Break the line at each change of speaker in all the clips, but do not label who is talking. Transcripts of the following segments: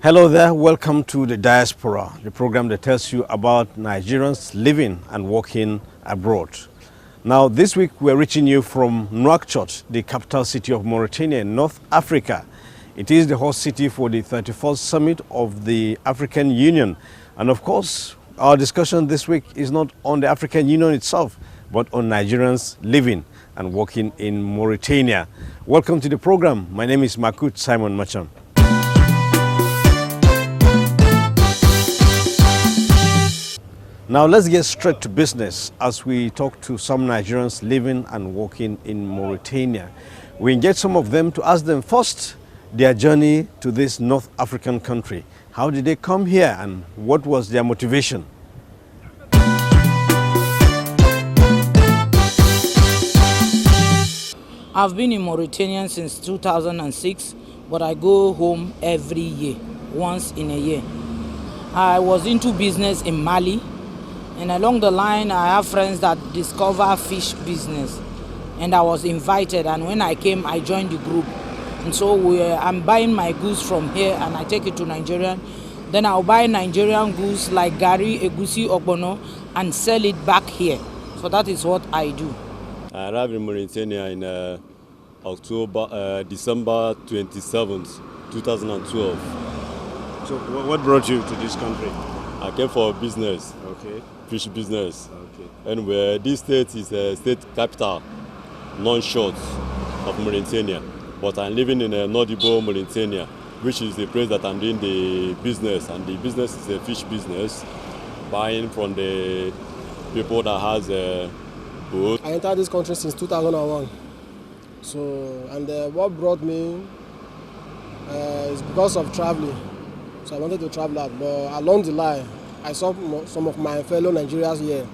Hello there, welcome to the Diaspora, the program that tells you about Nigerians living and working abroad. Now, this week we're reaching you from Nouakchott, the capital city of Mauritania in North Africa. It is the host city for the 31st summit of the African Union. And of course, our discussion this week is not on the African Union itself, but on Nigerians living and working in Mauritania. Welcome to the program. My name is Makut Simon Macham. Now let's get straight to business as we talk to some Nigerians living and working in Mauritania. We engage some of them to ask them first their journey to this North African country. How did they come here and what was their motivation?
I've been in Mauritania since 2006, but I go home every year, once in a year. I was into business in Mali. And along the line, I have friends that discover fish business. And I was invited, and when I came, I joined the group. And so I'm buying my goods from here, and I take it to Nigeria. Then I'll buy Nigerian goods like gari, egusi, ogbono, and sell it back here. So that is what I do.
I arrived in Mauritania in December 27th, 2012.
So what brought you to this country?
I came for business.
Okay.
Fish business.
Okay.
And where this state is a state capital, non-short of Mauritania. But I'm living in Nodibo, Mauritania, which is the place that I'm doing the business. And the business is a fish business, buying from the people that has a boat.
I entered this country since 2001. What brought me is because of traveling. So I wanted to travel out, but along the line, I saw some of my fellow Nigerians here.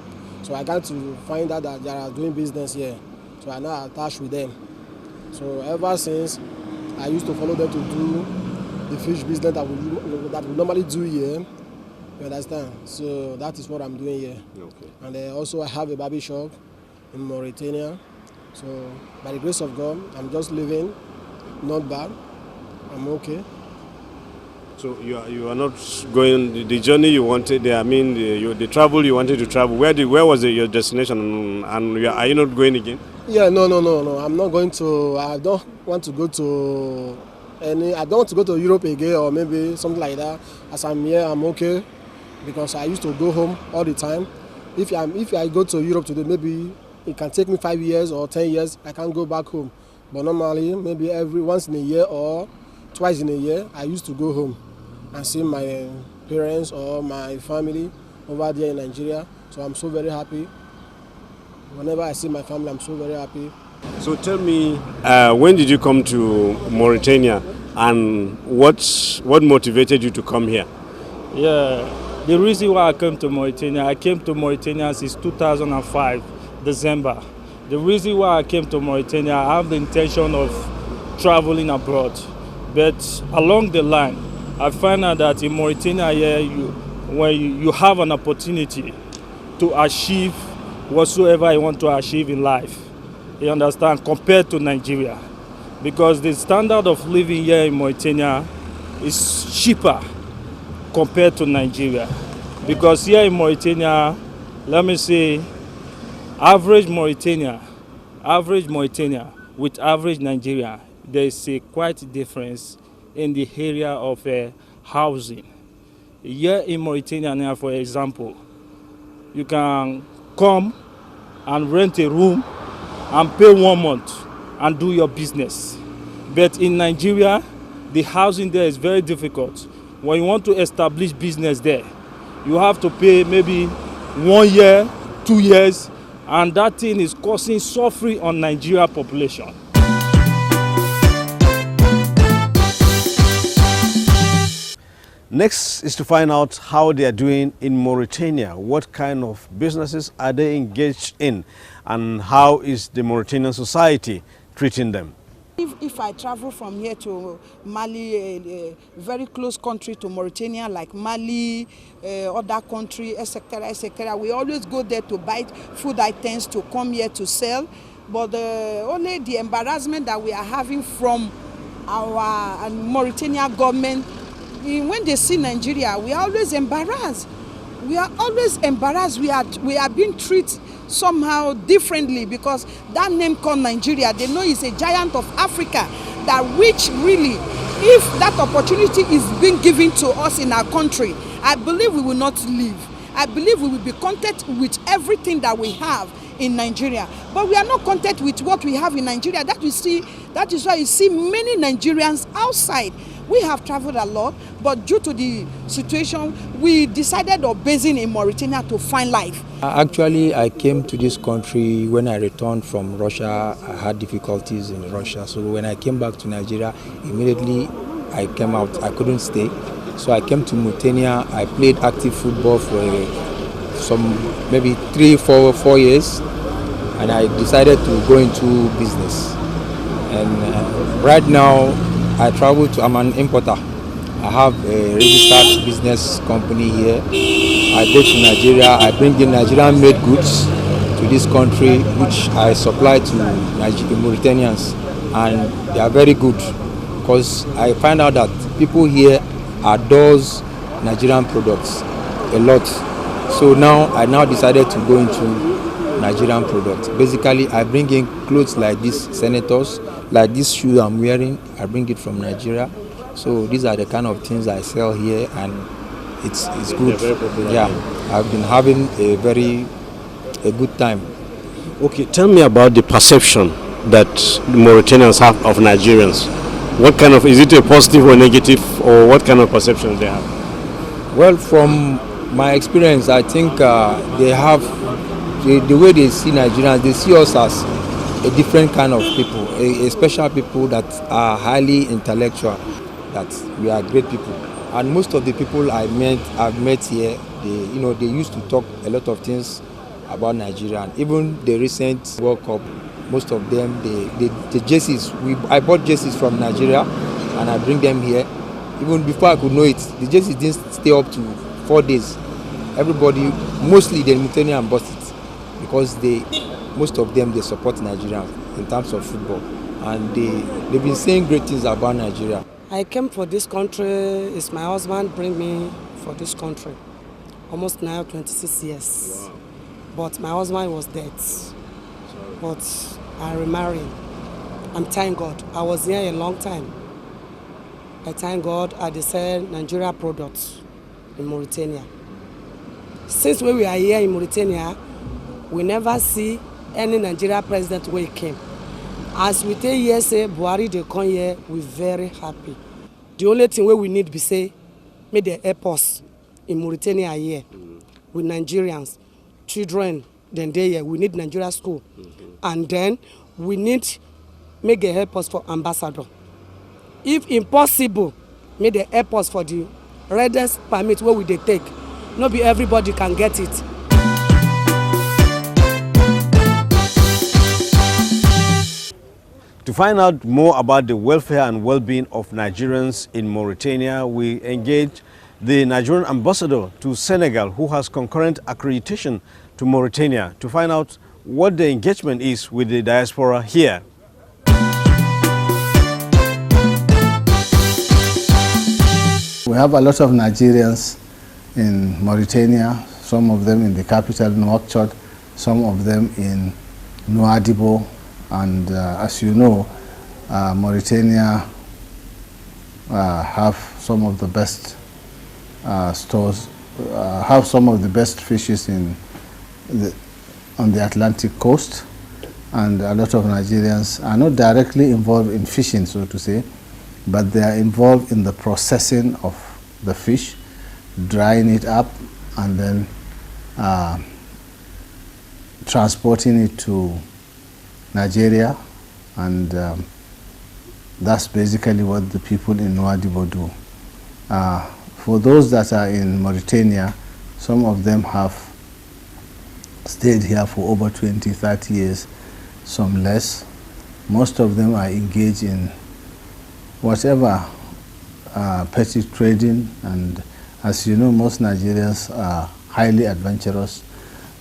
So I got to find out that they are doing business here. So I now attached with them. So ever since, I used to follow them to do the fish business that we normally do here. You understand? So that is what I'm doing here.
Okay.
And also I have a barber shop in Mauritania. So by the grace of God, I'm just living, not bad. I'm okay.
So you are not going the journey you wanted. The travel you wanted to travel. Where was your destination, and are you not going again?
Yeah, no. I'm not going to. I don't want to go to any. I don't want to go to Europe again or maybe something like that. As I'm here, I'm okay because I used to go home all the time. If I go to Europe today, maybe it can take me 5 years or 10 years. I can't go back home. But normally, maybe every once in a year or twice in a year, I used to go home and see my parents or my family over there in Nigeria. So I'm so very happy. Whenever I see my family, I'm so very happy.
So tell me, when did you come to Mauritania, and what motivated you to come here?
Yeah, the reason why I came to Mauritania since 2005, December. The reason why I came to Mauritania, I have the intention of traveling abroad. But along the line, I find out that in Mauritania here, when you have an opportunity to achieve whatsoever you want to achieve in life, you understand, compared to Nigeria. Because the standard of living here in Mauritania is cheaper compared to Nigeria. Because here in Mauritania, let me say, average Mauritania with average Nigeria, there is a quite difference in the area of housing. Here in Mauritania now, for example, you can come and rent a room and pay 1 month and do your business. But in Nigeria, the housing there is very difficult. When you want to establish business there, you have to pay maybe 1 year, 2 years, and that thing is causing suffering on Nigeria population.
Next is to find out how they are doing in Mauritania. What kind of businesses are they engaged in, and how is the Mauritanian society treating them?
If I travel from here to Mali, a very close country to Mauritania, like Mali, other country, etc., we always go there to buy food items to come here to sell. But only the embarrassment that we are having from our Mauritania government, when they see Nigeria, we are always embarrassed. We are always embarrassed. We are being treated somehow differently because that name called Nigeria, they know it's a giant of Africa, that which really, if that opportunity is being given to us in our country, I believe we will not leave. I believe we will be content with everything that we have in Nigeria. But we are not content with what we have in Nigeria. That is why you see many Nigerians outside. We have traveled a lot, but due to the situation, we decided of basing in Mauritania to find life.
Actually, I came to this country when I returned from Russia. I had difficulties in Russia. So when I came back to Nigeria, immediately I came out. I couldn't stay. So I came to Mauritania. I played active football for some maybe 3-4 years. And I decided to go into business. And right now, I'm an importer. I have a registered business company here. I go to Nigeria, I bring in Nigerian made goods to this country, which I supply to Mauritanians, and they are very good because I find out that people here adores Nigerian products a lot. So I now decided to go into Nigerian products. Basically, I bring in clothes like these senators, like this shoe I'm wearing, I bring it from Nigeria. So these are the kind of things I sell here, and it's good. Yeah, I've been having a good time.
Okay, tell me about the perception that the Mauritanians have of Nigerians. What kind of, is it a positive or negative, or what kind of perception they have?
Well, from my experience, I think they have, the way they see Nigerians, they see us as a different kind of people, a special people that are highly intellectual, that we are great people. And most of the people I've met here, they used to talk a lot of things about Nigeria. And even the recent World Cup, most of them, the jerseys, I bought jerseys from Nigeria and I bring them here. Even before I could know it, the jerseys didn't stay up to 4 days. Everybody, mostly the Mauritanian bought it because most of them, they support Nigeria in terms of football. And they've been saying great things about Nigeria.
I came for this country, it's my husband bring me for this country. Almost now 26 years. Wow. But my husband was dead. Sorry. But I remarried. I'm thank God. I was here a long time. I thank God I decided Nigeria products in Mauritania. Since we were here in Mauritania, we never see any Nigeria president where he came. As we tell here, say Buhari they come here, we're very happy. The only thing we need be say, make the airports in Mauritania here with Nigerians, children. Then they here, we need Nigeria school, and then we need make the airports for ambassador. If impossible, make the airports for the readers permit where we they take. Not be everybody can get it.
To find out more about the welfare and well-being of Nigerians in Mauritania, we engaged the Nigerian ambassador to Senegal, who has concurrent accreditation to Mauritania, to find out what the engagement is with the diaspora here.
We have a lot of Nigerians in Mauritania, some of them in the capital, Nouakchott, some of them in Nouadhibou, and as you know, Mauritania have some of the best stores, have some of the best fishes on the Atlantic coast, and a lot of Nigerians are not directly involved in fishing, so to say, but they are involved in the processing of the fish, drying it up, and then transporting it to Nigeria, and that's basically what the people in Nouadhibou do. For those that are in Mauritania, some of them have stayed here for over 20, 30 years, some less. Most of them are engaged in whatever petty trading, and as you know, most Nigerians are highly adventurous.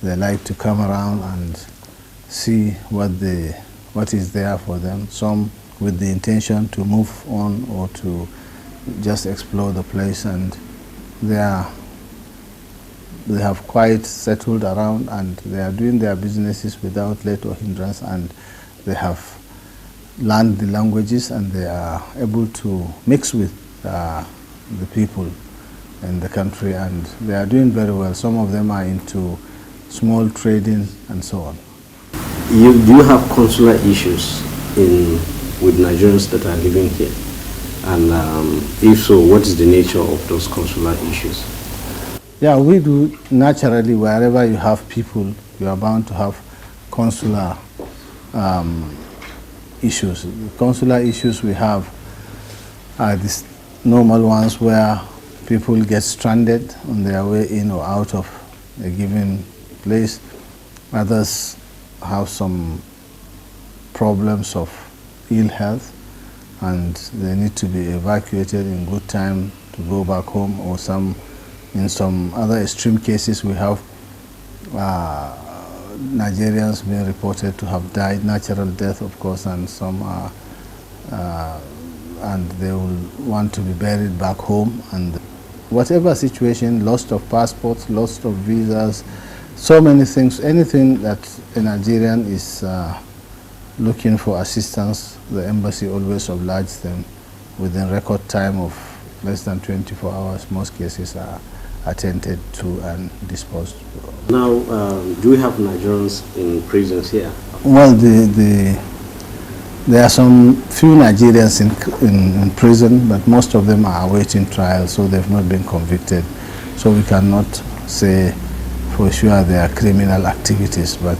They like to come around and see what is there for them, some with the intention to move on or to just explore the place, and they have quite settled around, and they are doing their businesses without let or hindrance, and they have learned the languages, and they are able to mix with the people in the country, and they are doing very well. Some of them are into small trading and so on.
Do you have consular issues with Nigerians that are living here? And if so, what is the nature of those consular issues?
Yeah, we do. Naturally, wherever you have people, you are bound to have consular issues. The consular issues we have are these normal ones where people get stranded on their way in or out of a given place. Others have some problems of ill health, and they need to be evacuated in good time to go back home, or in some other extreme cases we have Nigerians being reported to have died, natural death of course, and some are and they will want to be buried back home, and whatever situation, loss of passports, loss of visas, so many things, anything that a Nigerian is looking for assistance, the embassy always obliges them within record time of less than 24 hours. Most cases are attended to and disposed.
Now, do we have Nigerians in prisons here?
Well, there are some few Nigerians in prison, but most of them are awaiting trial, so they've not been convicted. So we cannot say for sure they are criminal activities, but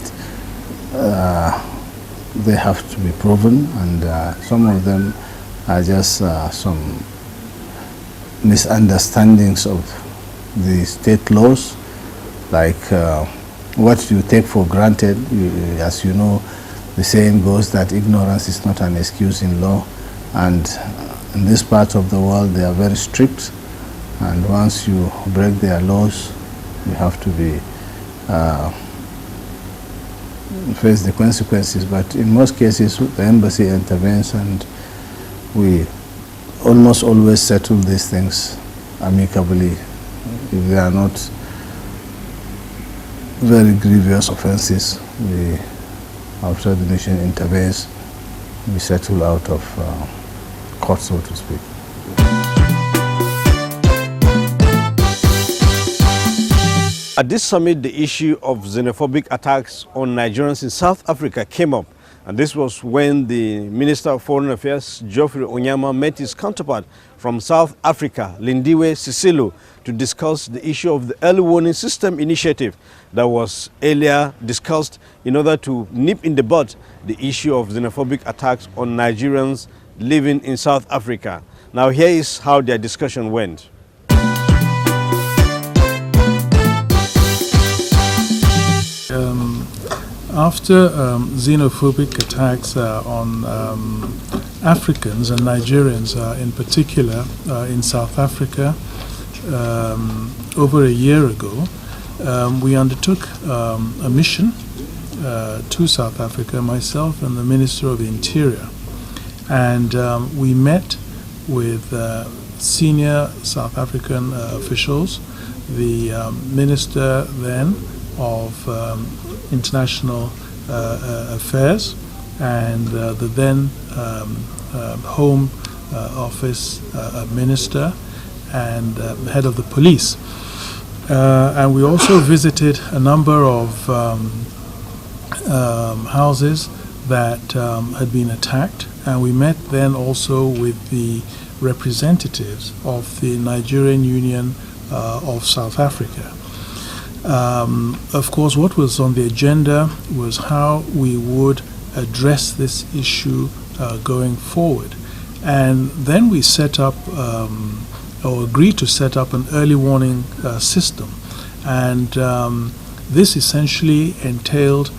they have to be proven, and some of them are just some misunderstandings of the state laws, like what you take for granted. As you know, the saying goes that ignorance is not an excuse in law, and in this part of the world they are very strict, and once you break their laws, you have to be face the consequences. But in most cases the embassy intervenes, and we almost always settle these things amicably if they are not very grievous offenses. After the nation intervenes, we settle out of court, so to speak.
At this summit, the issue of xenophobic attacks on Nigerians in South Africa came up, and this was when the Minister of Foreign Affairs, Geoffrey Onyeama, met his counterpart from South Africa, Lindiwe Sisulu, to discuss the issue of the early warning system initiative that was earlier discussed in order to nip in the bud the issue of xenophobic attacks on Nigerians living in South Africa. Now here is how their discussion went.
After xenophobic attacks on Africans and Nigerians in particular in South Africa over a year ago, we undertook a mission to South Africa, myself and the Minister of Interior, and we met with senior South African officials, the Minister then of International Affairs, and the then Home Office Minister and Head of the Police. And we also visited a number of houses that had been attacked, and we met then also with the representatives of the Nigerian Union of South Africa. Of course, what was on the agenda was how we would address this issue going forward. And then we set up, or agreed to set up, an early warning system. And this essentially entailed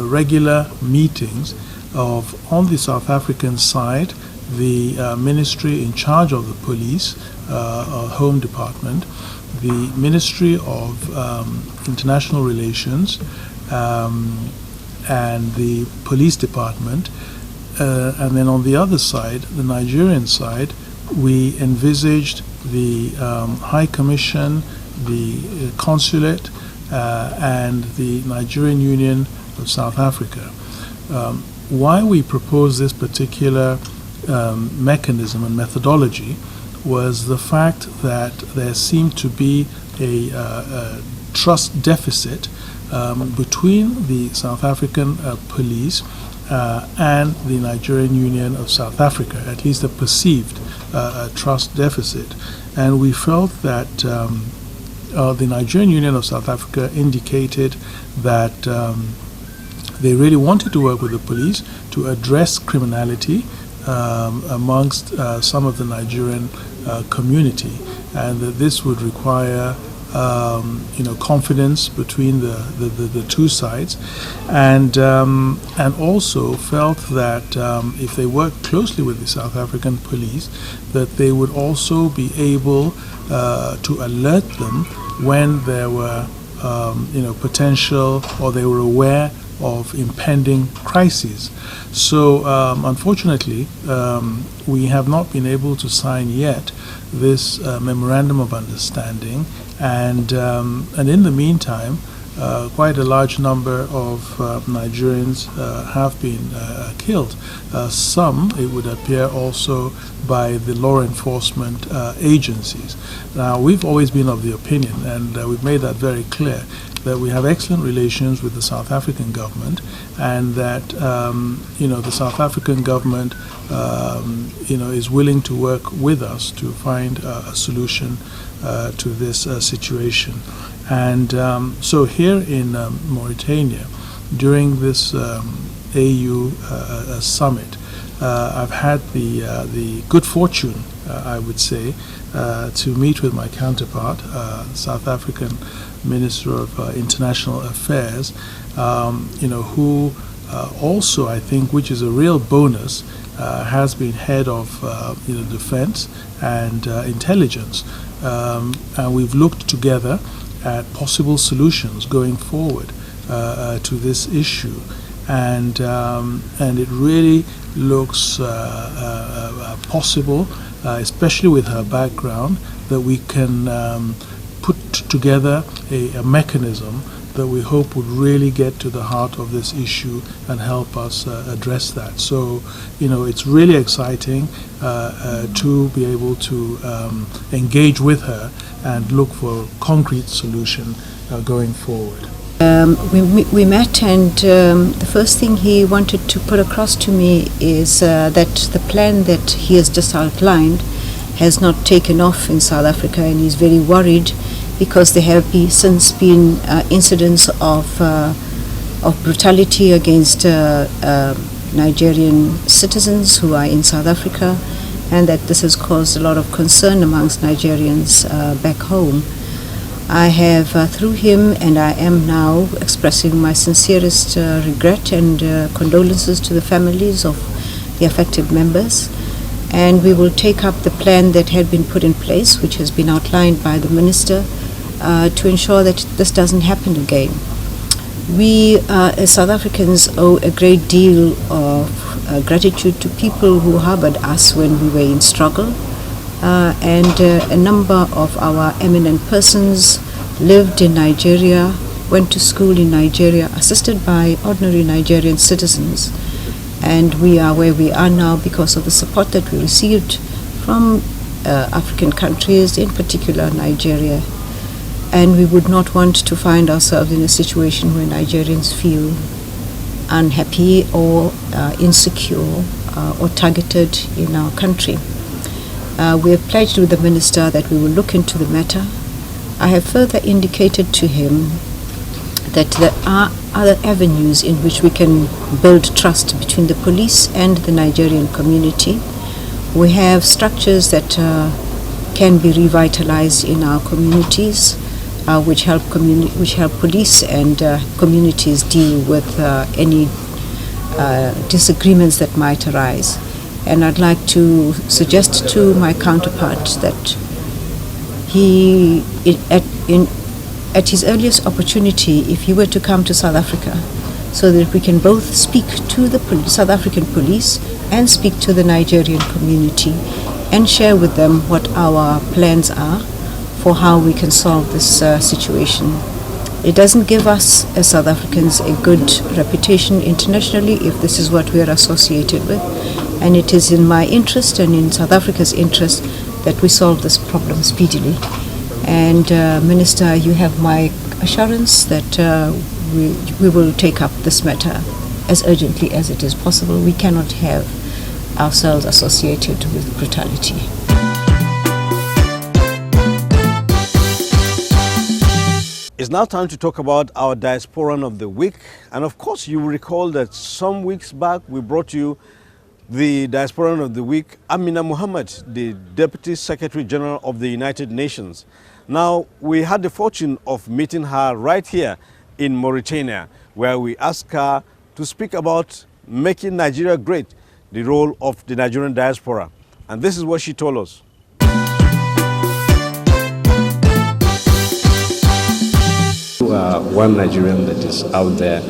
regular meetings of, on the South African side, the ministry in charge of the police, Home Department, the Ministry of International Relations, and the Police Department, and then on the other side, the Nigerian side, we envisaged the High Commission, the Consulate, and the Nigerian Union of South Africa. Why we proposed this particular mechanism and methodology was the fact that there seemed to be a trust deficit between the South African police and the Nigerian Union of South Africa, at least a perceived trust deficit. And we felt that the Nigerian Union of South Africa indicated that they really wanted to work with the police to address criminality amongst some of the Nigerian community, and that this would require confidence between the two sides, and also felt that if they worked closely with the South African police, that they would also be able to alert them when there were potential, or they were aware of impending crises. So unfortunately, we have not been able to sign yet this memorandum of understanding, and in the meantime, quite a large number of Nigerians have been killed. Some, it would appear, also by the law enforcement agencies. Now, we've always been of the opinion, and we've made that very clear, that we have excellent relations with the South African government, and that the South African government is willing to work with us to find a solution to this situation. And so here in Mauritania, during this AU summit, I've had the good fortune, I would say, to meet with my counterpart, the South African Minister of International Affairs, who also, I think, which is a real bonus, has been head of defense and intelligence. And we've looked together at possible solutions going forward to this issue, and it really looks possible, especially with her background, that we can put together a mechanism that we hope would really get to the heart of this issue and help us address that. So, it's really exciting to be able to engage with her and look for a concrete solution going forward.
We met, and the first thing he wanted to put across to me is that the plan that he has just outlined has not taken off in South Africa, and he's very worried because there have since been incidents of brutality against Nigerian citizens who are in South Africa, and that this has caused a lot of concern amongst Nigerians back home. I have, through him, and I am now expressing my sincerest regret and condolences to the families of the affected members. And we will take up the plan that had been put in place, which has been outlined by the Minister, to ensure that this doesn't happen again. We, as South Africans, owe a great deal of gratitude to people who harbored us when we were in struggle. And a number of our eminent persons lived in Nigeria, went to school in Nigeria, assisted by ordinary Nigerian citizens. And we are where we are now because of the support that we received from African countries, in particular Nigeria. And we would not want to find ourselves in a situation where Nigerians feel unhappy or insecure or targeted in our country. We have pledged with the Minister that we will look into the matter. I have further indicated to him that there are other avenues in which we can build trust between the police and the Nigerian community. We have structures that can be revitalized in our communities, which help police and communities deal with any disagreements that might arise. And I'd like to suggest to my counterpart that he, at his earliest opportunity, if he were to come to South Africa, so that we can both speak to the South African police and speak to the Nigerian community and share with them what our plans are for how we can solve this situation. It doesn't give us as South Africans a good reputation internationally if this is what we are associated with, and it is in my interest and in South Africa's interest that we solve this problem speedily. And Minister, you have my assurance that we will take up this matter as urgently as it is possible. We cannot have ourselves associated with brutality.
It's now time to talk about our Diasporan of the Week. And of course, you will recall that some weeks back we brought you the Diasporan of the Week, Amina Muhammad, the Deputy Secretary General of the United Nations. Now, we had the fortune of meeting her right here in Mauritania, where we asked her to speak about making Nigeria great, the role of the Nigerian diaspora. And this is what she told us.
One Nigerian that is out there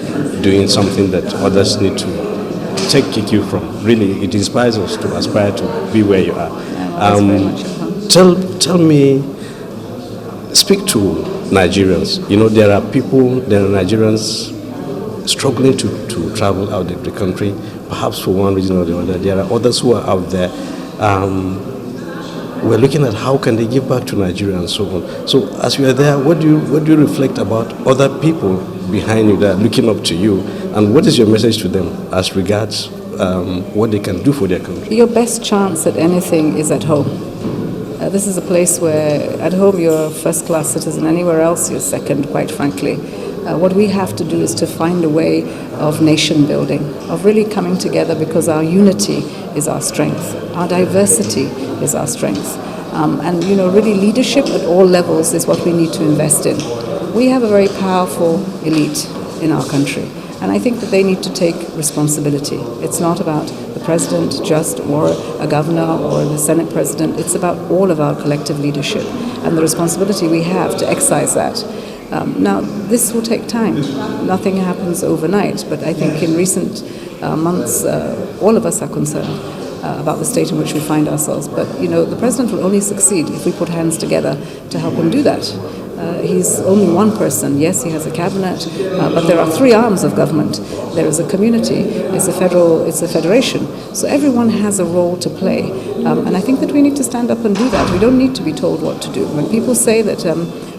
doing something that others need to take cue from. Really, it inspires us to aspire to be where you are. Tell me, speak to Nigerians. You know, there are Nigerians struggling to travel out of the country, perhaps for one reason or the other. There are others who are out there. We're looking at how can they give back to Nigeria and so on. So as you are there, what do you reflect about other people behind you that are looking up to you, and what is your message to them as regards what they can do for their country?
Your best chance at anything is at home. This is a place where at home you're a first-class citizen, anywhere else you're second, quite frankly. What we have to do is to find a way of nation building, of really coming together, because our unity is our strength, our diversity is our strength. And really leadership at all levels is what we need to invest in. We have a very powerful elite in our country, and I think that they need to take responsibility. It's not about the president just, or a governor, or the Senate president. It's about all of our collective leadership and the responsibility we have to exercise that. Now, this will take time. Nothing happens overnight, but I think in recent months, all of us are concerned about the state in which we find ourselves. But, the president will only succeed if we put hands together to help him do that. He's only one person. Yes, he has a cabinet, but there are three arms of government. There is a community, it's a federation. So everyone has a role to play. And I think that we need to stand up and do that. We don't need to be told what to do. When people say that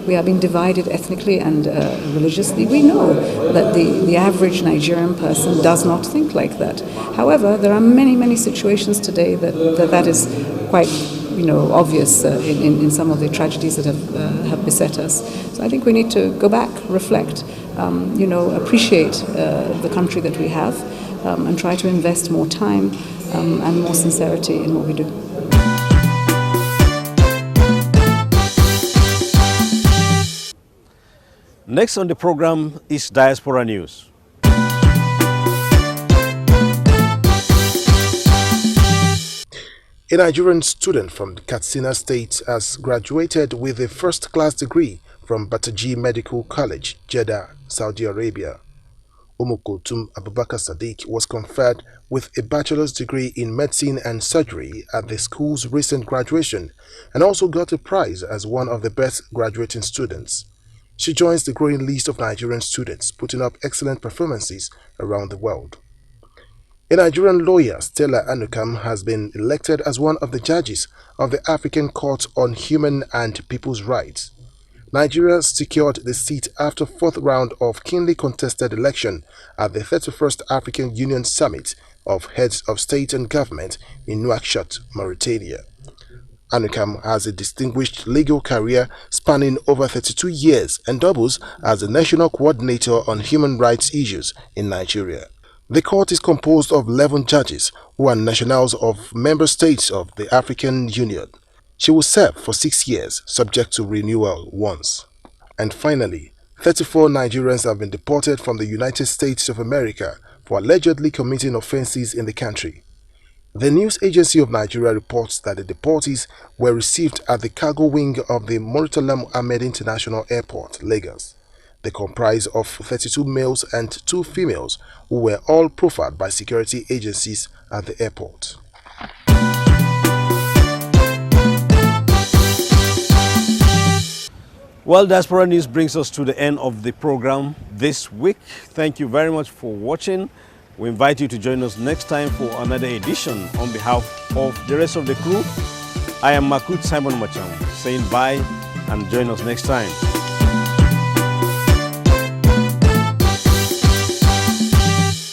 we are being divided ethnically and religiously, we know that the average Nigerian person does not think like that. However, there are many, many situations today that is quite obvious in some of the tragedies that have beset us. So I think we need to go back, reflect, appreciate the country that we have, and try to invest more time and more sincerity in what we do.
Next on the program is Diaspora News.
A Nigerian student from Katsina State has graduated with a first-class degree from Bataji Medical College, Jeddah, Saudi Arabia. Umukultum Abubakar Sadiq was conferred with a bachelor's degree in medicine and surgery at the school's recent graduation, and also got a prize as one of the best graduating students. She joins the growing list of Nigerian students putting up excellent performances around the world. A Nigerian lawyer, Stella Anukam, has been elected as one of the judges of the African Court on Human and People's Rights. Nigeria secured the seat after fourth round of keenly contested election at the 31st African Union Summit of Heads of State and Government in Nouakchott, Mauritania. Anukam has a distinguished legal career spanning over 32 years and doubles as the National Coordinator on Human Rights Issues in Nigeria. The court is composed of 11 judges who are nationals of member states of the African Union. She will serve for 6 years, subject to renewal once. And finally, 34 Nigerians have been deported from the United States of America for allegedly committing offenses in the country. The news agency of Nigeria reports that the deportees were received at the cargo wing of the Murtala Muhammed International Airport, Lagos. They comprise of 32 males and 2 females who were all profiled by security agencies at the airport.
Well, Diaspora News brings us to the end of the program this week. Thank you very much for watching. We invite you to join us next time for another edition. On behalf of the rest of the crew, I am Makut Simon Macham saying bye and join us next time.